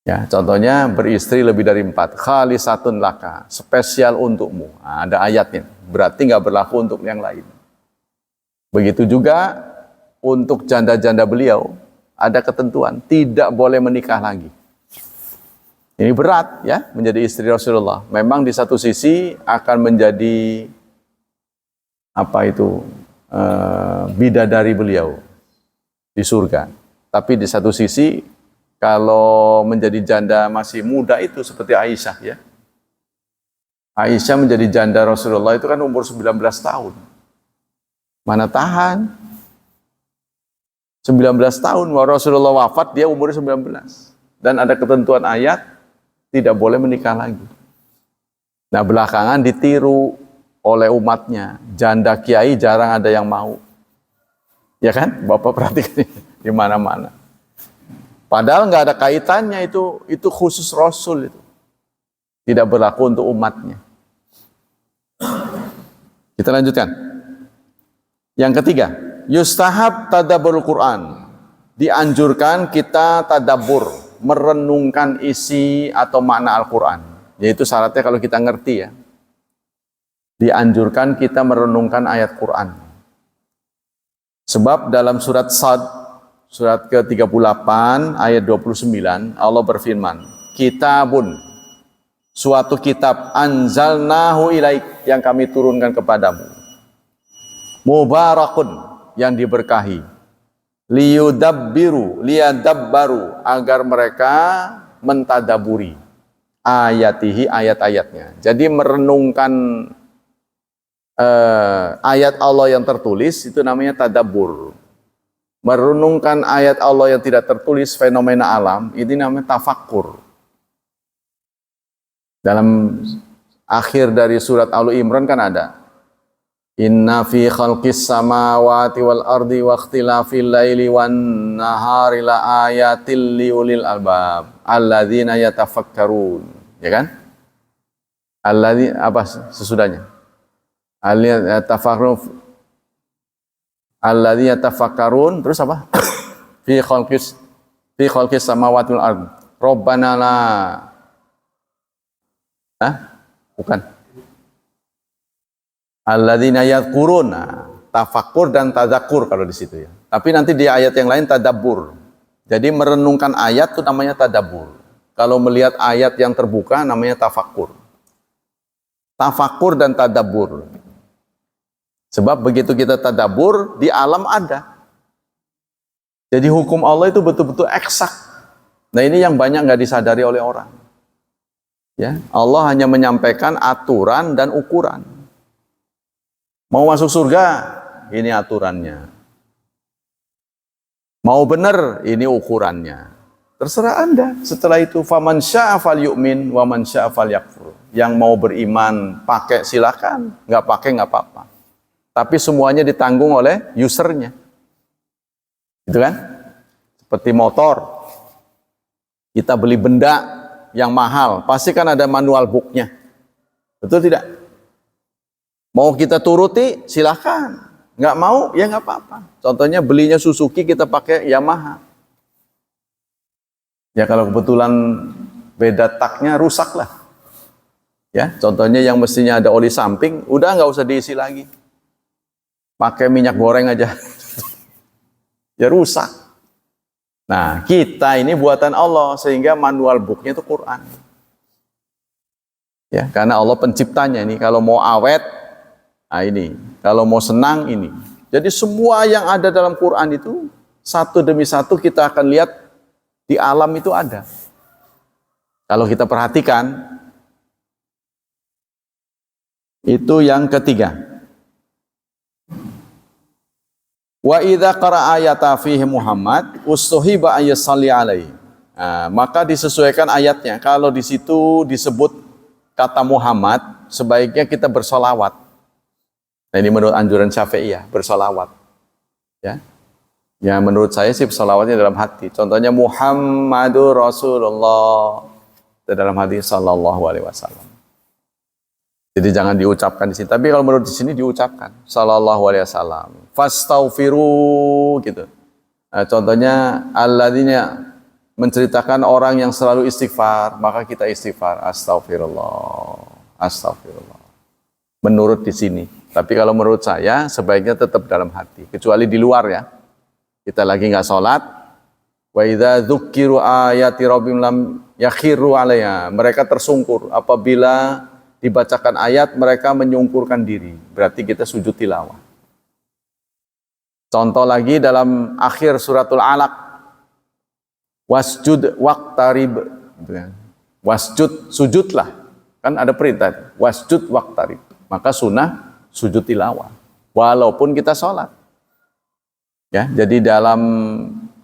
Ya, contohnya beristri lebih dari 4, khalisatun laka, spesial untukmu. Nah, ada ayatnya, berarti nggak berlaku untuk yang lain. Begitu juga untuk janda-janda beliau, ada ketentuan, tidak boleh menikah lagi. Ini berat ya, menjadi istri Rasulullah. Memang di satu sisi akan menjadi bidadari beliau di surga. Tapi di satu sisi kalau menjadi janda masih muda itu seperti Aisyah ya. Aisyah menjadi janda Rasulullah itu kan umur 19 tahun. Mana tahan? 19 tahun Rasulullah wafat, dia umur 19. Dan ada ketentuan ayat tidak boleh menikah lagi. Nah, belakangan ditiru oleh umatnya. Janda kiai jarang ada yang mau. Ya kan? Bapak perhatikan di mana-mana. Padahal nggak ada kaitannya, itu khusus Rasul itu. Tidak berlaku untuk umatnya. Kita lanjutkan. Yang ketiga, yustahab tadabburul Quran. Dianjurkan kita tadabbur, merenungkan isi atau makna Al-Quran. Yaitu syaratnya kalau kita ngerti ya. Dianjurkan kita merenungkan ayat Quran. Sebab dalam surat Sad, surat ke-38 ayat 29 Allah berfirman, kitabun, suatu kitab, anzalnahu ilaik, yang kami turunkan kepadamu, mubarakun, yang diberkahi, liyadabbaru, agar mereka mentadaburi ayatihi, ayat-ayatnya. Jadi merenungkan ayat Allah yang tertulis itu namanya tadabbur. Merenungkan ayat Allah yang tidak tertulis, fenomena alam, ini namanya tafakkur. Dalam akhir dari surat Al-Imran kan ada, inna fi khalqis samawati wal ardi wa ikhtilafil laili wan nahari la ayatil liulil albab alladzina yatafakkarun. Ya kan? Alladzi, apa sesudahnya? Alladzina yatafakkarun, alladzina yatafakkarun, terus apa? fi khalqis samawati wal ard. Rabbana la, bukan. Alladzina yadhkurun. Tafakkur dan tadzakur kalau di situ ya. Tapi nanti di ayat yang lain tadabbur. Jadi merenungkan ayat itu namanya tadabbur. Kalau melihat ayat yang terbuka namanya tafakkur. Tafakkur dan tadabbur. Sebab begitu kita tadabbur, di alam ada. Jadi hukum Allah itu betul-betul eksak. Nah, ini yang banyak nggak disadari oleh orang. Ya, Allah hanya menyampaikan aturan dan ukuran. Mau masuk surga, ini aturannya. Mau benar, ini ukurannya. Terserah Anda. Setelah itu, faman syaa falyu'min wa man syaa falyakfur. Yang mau beriman pakai silakan, nggak pakai nggak apa-apa. Tapi semuanya ditanggung oleh usernya. Gitu kan? Seperti motor. Kita beli benda yang mahal, pasti kan ada manual booknya. Betul tidak? Mau kita turuti, silakan. Nggak mau, ya nggak apa-apa. Contohnya belinya Suzuki, kita pakai Yamaha. Ya kalau kebetulan beda taknya rusak lah. Ya, contohnya yang mestinya ada oli samping, udah nggak usah diisi lagi. Pakai minyak goreng aja. Ya rusak. Nah, kita ini buatan Allah, sehingga manual booknya itu Quran. Ya, karena Allah penciptanya ini, kalau mau awet, nah ini, kalau mau senang ini. Jadi semua yang ada dalam Quran itu, satu demi satu kita akan lihat di alam itu ada. Kalau kita perhatikan, itu yang ketiga. Wa idza qara'a ayata fihi Muhammad ustuhiba ayyasalli alaihi. Nah, maka disesuaikan ayatnya. Kalau di situ disebut kata Muhammad, sebaiknya kita bersolawat. Nah, ini menurut anjuran Syafi'iyah, bersolawat. Ya. Ya menurut saya sih bersolawatnya dalam hati. Contohnya Muhammadur Rasulullah, dalam hati sallallahu alaihi wasallam. Jadi jangan diucapkan di sini. Tapi kalau menurut di sini diucapkan sallallahu alaihi wasallam. Fastaghfiru gitu. Nah, contohnya alladzina menceritakan orang yang selalu istighfar, maka kita istighfar astagfirullah, astagfirullah. Menurut di sini. Tapi kalau menurut saya sebaiknya tetap dalam hati, kecuali di luar ya. Kita lagi nggak sholat, wa idza dzukkiru ayati rabbihim lam yakhiru 'alaiha. Mereka tersungkur apabila dibacakan ayat, mereka menyungkurkan diri. Berarti kita sujud tilawah. Contoh lagi dalam akhir suratul Alaq, wasjud waqtarib. Wasjud, sujudlah. Kan ada perintah, wasjud waqtarib. Maka sunnah sujud tilawah. Walaupun kita sholat. Ya, jadi dalam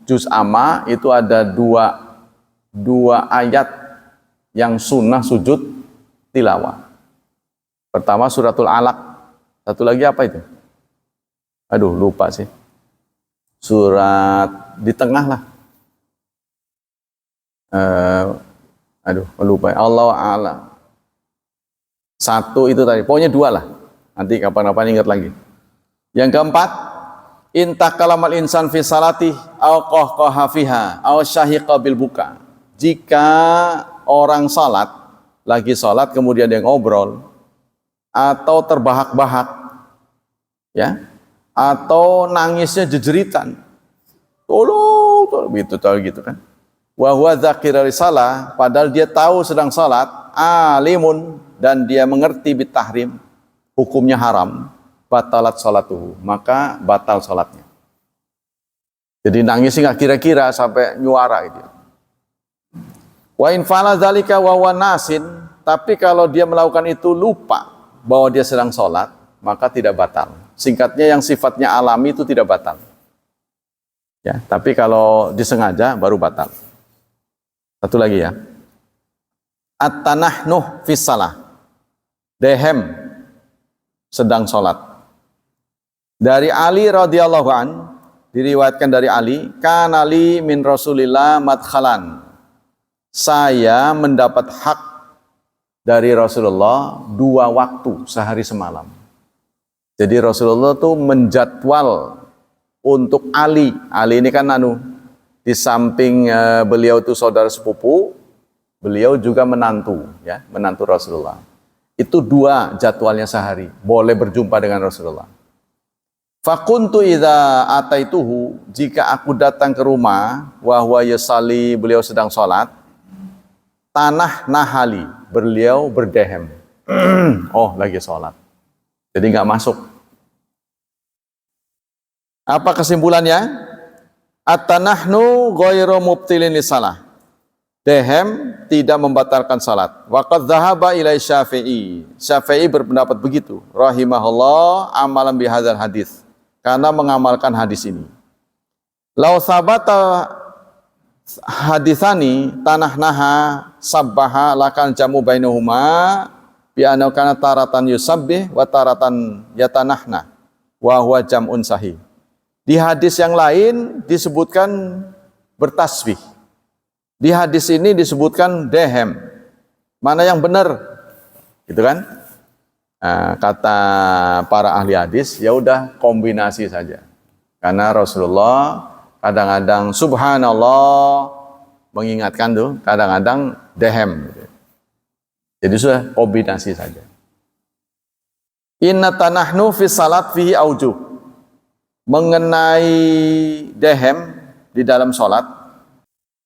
juz amma itu ada dua ayat yang sunnah sujud tilawah. Pertama suratul Alaq, satu lagi apa itu? Aduh lupa sih. Surat di tengah lah. Aduh lupa. Allah a'lam. Satu itu tadi. Pokoknya dua lah. Nanti kapan-kapan ingat lagi. Yang keempat, intakalamal insan fi salati au qahqaha fiha au syahiqa bil buka. Jika orang salat, lagi salat kemudian dia ngobrol atau terbahak-bahak ya, atau nangisnya jejeritan. Tolong gitu kan. Wa huwa dzakira risalah, padahal dia tahu sedang salat, alimun, dan dia mengerti bitahrim, hukumnya haram. Batalat salatuhu, maka batal salatnya. Jadi nangisnya nggak kira-kira sampai nyuara itu. Wa in fa'ala dzalika wa huwa nasin, tapi kalau dia melakukan itu lupa bahwa dia sedang salat, maka tidak batal. Singkatnya yang sifatnya alami itu tidak batal. Ya, tapi kalau disengaja baru batal. Satu lagi ya. At-tanahnuh fis shalah. Dehem sedang salat. Dari Ali radhiyallahu an, diriwayatkan dari Ali, kana li min Rasulillah madkhalan. Saya mendapat hak dari Rasulullah 2 waktu sehari semalam. Jadi Rasulullah tuh menjadwal untuk Ali. Ali ini kan di samping beliau itu saudara sepupu, beliau juga menantu, ya, menantu Rasulullah. Itu 2 jadwalnya sehari, boleh berjumpa dengan Rasulullah. Fakuntu idza ataituhu, jika aku datang ke rumah, wa huwa yusalli, beliau sedang salat, tanah nahali, beliau berdehem. Oh, lagi salat. Jadi nggak masuk. Apa kesimpulannya? At-tanahnu ghairu mubtilin lisalah. Dehem tidak membatalkan salat. Waqad dzahaba ilai Syafi'i. Syafi'i berpendapat begitu. Rahimahullah amalan bihadzal hadis. Karena mengamalkan hadis ini. Lau sabata hadisani tanahnaha sabbaha lakan jamu bainahuma bi anna kana taratan yusabbih wa taratan yatanahna wa huwa jam'un sahih. Di hadis yang lain disebutkan bertasbih. Di hadis ini disebutkan dehem. Mana yang benar? Gitu kan? Nah, kata para ahli hadis, ya udah kombinasi saja. Karena Rasulullah kadang-kadang subhanallah mengingatkan tuh, kadang-kadang dehem. Jadi sudah kombinasi saja. Inna tanahnu fi salat fihi aujuh. Mengenai dehem di dalam salat.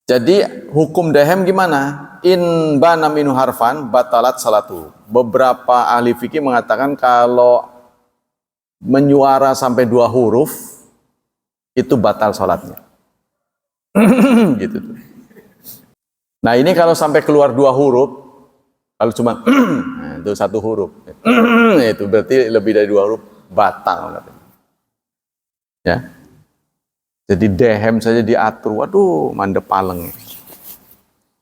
Jadi hukum dehem gimana? In bana minu harfan batalat salatu. Beberapa ahli fikih mengatakan kalau menyuara sampai 2 huruf itu batal salatnya. Gitu tuh. Nah ini kalau sampai keluar 2 huruf, kalau cuma itu 1 huruf, itu berarti lebih dari 2 huruf batal. Ya. Jadi dehem saja diatur, waduh mandep paleng.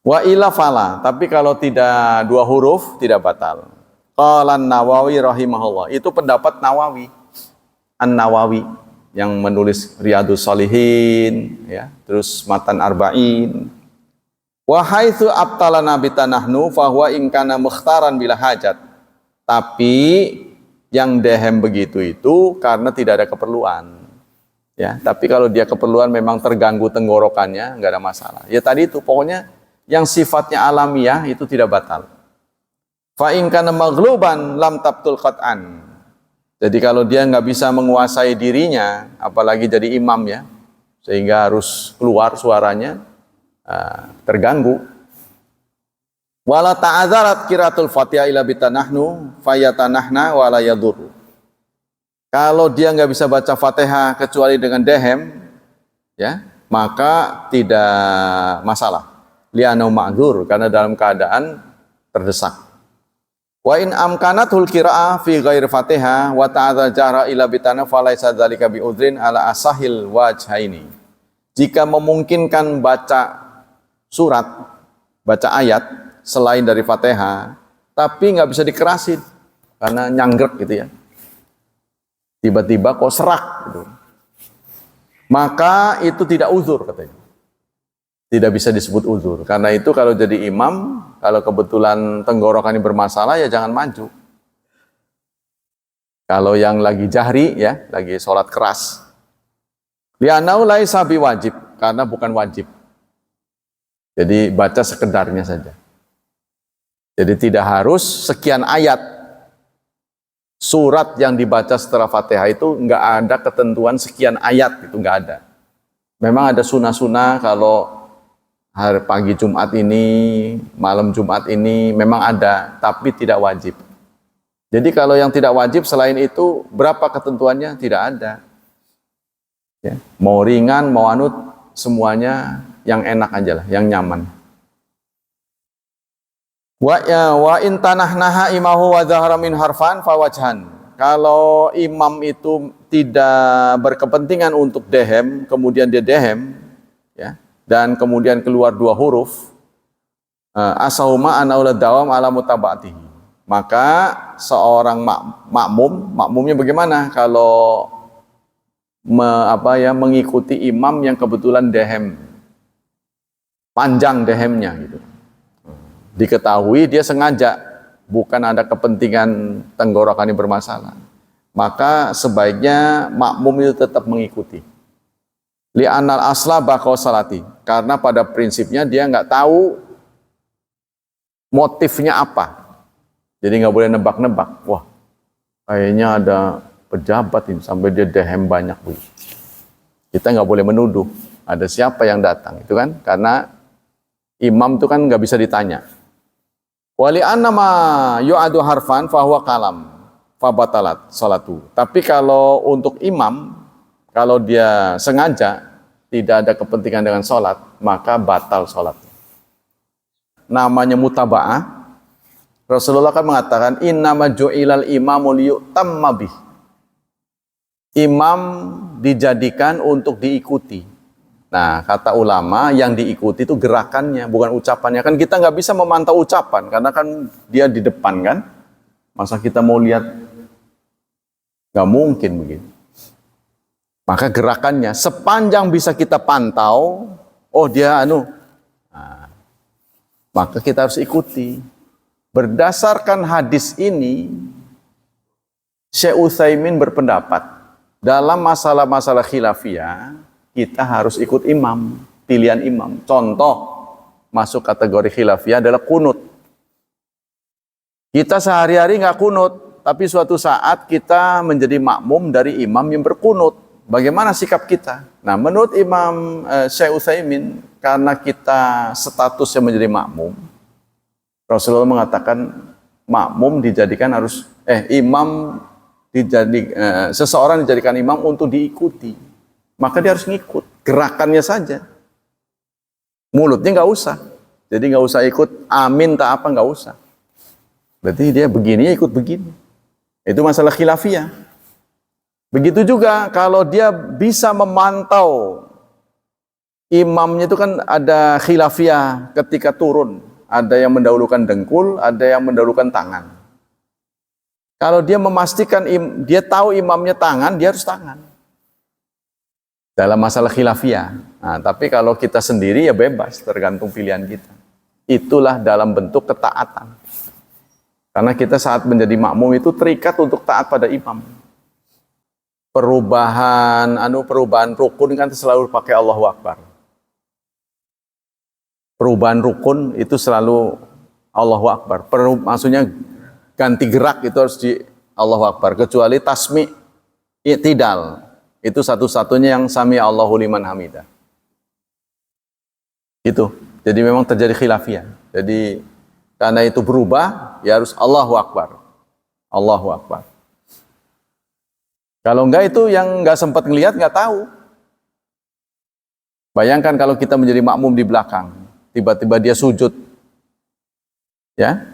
Wa ila fala, tapi kalau tidak 2 huruf tidak batal. Qala Nawawi rahimahullah, itu pendapat Nawawi. An-Nawawi yang menulis Riyadhus Shalihin, ya, terus Matan Arba'in. Wa haitsu abtalana bitanahnu fa huwa in kana mukhtaran bila hajat. Tapi yang dehem begitu itu karena tidak ada keperluan. Ya, tapi kalau dia keperluan memang terganggu tenggorokannya, nggak ada masalah. Ya tadi itu pokoknya yang sifatnya alamiah itu tidak batal. Fa in kana maghluban lam tabtul qat'an. Jadi kalau dia nggak bisa menguasai dirinya, apalagi jadi imam ya, sehingga harus keluar suaranya, terganggu. Wala ta'adzarat qiraatul Fatihah ila bitanahnu fayatanahna wala yadur. Kalau dia nggak bisa baca Fatihah kecuali dengan dehem, ya, maka tidak masalah. Li'anau ma'dzur, karena dalam keadaan terdesak. Wa in amkanatul qira'ah fi ghairi Fatihah wa ta'adza jahra ila bitana falaysa dzalika bi'udrin ala asahil wajhaini. Jika memungkinkan baca surat, baca ayat selain dari Fatihah, tapi nggak bisa dikerasin karena nyanggrek gitu ya. Tiba-tiba kok serak gitu. Maka itu tidak uzur katanya. Tidak bisa disebut uzur. Karena itu kalau jadi imam, kalau kebetulan tenggorokannya bermasalah ya jangan maju. Kalau yang lagi jahri ya, lagi sholat keras. Li'anau laisa biwajib, karena bukan wajib. Jadi baca sekedarnya saja. Jadi tidak harus sekian ayat. Surat yang dibaca setelah Fatihah itu nggak ada ketentuan sekian ayat, itu nggak ada. Memang ada sunnah-sunnah kalau hari pagi Jumat ini, malam Jumat ini memang ada, tapi tidak wajib. Jadi kalau yang tidak wajib selain itu berapa ketentuannya? Tidak ada. Ya. Mau ringan, mau anut, semuanya yang enak aja lah, yang nyaman. Wa in tanahnaha imahu wa dzahara min harfan fawajhan. Kalau imam itu tidak berkepentingan untuk dehem, kemudian dia dehem, ya, dan kemudian keluar 2 huruf, asahuma anaula dawam ala mutaba'atihi. Maka seorang makmumnya bagaimana kalau mengikuti imam yang kebetulan dehem, panjang dehemnya gitu. Diketahui dia sengaja, bukan ada kepentingan tenggorokannya bermasalah, maka sebaiknya makmum itu tetap mengikuti. Li'anal asla baqaus salati, karena pada prinsipnya dia nggak tahu motifnya apa, jadi nggak boleh nebak-nebak. Wah, kayaknya ada pejabat ini sampai dia dehem banyak, Bu. Kita nggak boleh menuduh ada siapa yang datang, itu kan, karena imam itu kan nggak bisa ditanya. Wali annama yu'adu harfan fahuwa kalam fabatalat salatu. Tapi kalau untuk imam, kalau dia sengaja tidak ada kepentingan dengan sholat, maka batal sholat. namanya mutaba'ah, Rasulullah kan mengatakan innama ju'ilal imamu liyutamma bih. Imam dijadikan untuk diikuti. Nah, kata ulama yang diikuti itu gerakannya, bukan ucapannya. Kan kita nggak bisa memantau ucapan karena kan dia di depan kan. Masa kita mau lihat, nggak mungkin begitu. Maka gerakannya sepanjang bisa kita pantau, oh dia nah, maka kita harus ikuti. Berdasarkan hadis ini, Syekh Utsaimin berpendapat dalam masalah-masalah khilafiyah kita harus ikut imam, pilihan imam. Contoh masuk kategori khilafiyah adalah kunut. Kita sehari-hari nggak kunut, tapi suatu saat kita menjadi makmum dari imam yang berkunut. Bagaimana sikap kita? Nah, menurut Imam Syekh Utsaimin, karena kita statusnya menjadi makmum, Rasulullah mengatakan makmum dijadikan harus imam seseorang dijadikan imam untuk diikuti. Maka dia harus ngikut gerakannya saja. Mulutnya nggak usah. Jadi nggak usah ikut amin tak apa, nggak usah. Berarti dia begini ikut begini. Itu masalah khilafiyah. Begitu juga kalau dia bisa memantau imamnya itu kan ada khilafiyah ketika turun. Ada yang mendahulukan dengkul, ada yang mendahulukan tangan. Kalau dia memastikan dia tahu imamnya tangan, dia harus tangan. Dalam masalah khilafiyah. Nah, tapi kalau kita sendiri ya bebas, tergantung pilihan kita. Itulah dalam bentuk ketaatan. Karena kita saat menjadi makmum itu terikat untuk taat pada imam. Perubahan rukun kan selalu pakai Allahu Akbar. Perubahan rukun itu selalu Allahu Akbar. Maksudnya ganti gerak itu harus di Allahu Akbar. Kecuali tasmi' i'tidal. Itu satu-satunya yang sami Allahu liman hamidah. Itu. Jadi memang terjadi khilafiyah. Jadi karena itu berubah, ya harus Allahu Akbar. Allahu Akbar. Kalau enggak itu yang enggak sempat ngelihat enggak tahu. Bayangkan kalau kita menjadi makmum di belakang, tiba-tiba dia sujud. Ya.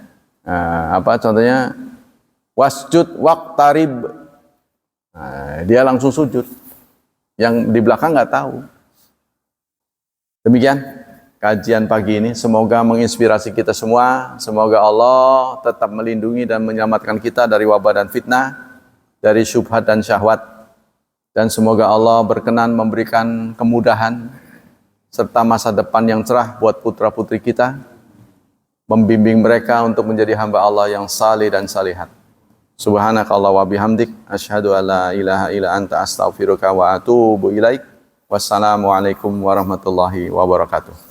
Nah, contohnya wasjud waqtarib. Nah, dia langsung sujud. Yang di belakang enggak tahu. Demikian kajian pagi ini, semoga menginspirasi kita semua. Semoga Allah tetap melindungi dan menyelamatkan kita dari wabah dan fitnah, dari syubhat dan syahwat, dan semoga Allah berkenan memberikan kemudahan serta masa depan yang cerah buat putra-putri kita, membimbing mereka untuk menjadi hamba Allah yang saleh dan salihat. Subhanakallah wa bihamdik, asyhadu alla ilaha illa anta astaghfiruka wa atubu ilaik. Wassalamualaikum warahmatullahi wabarakatuh.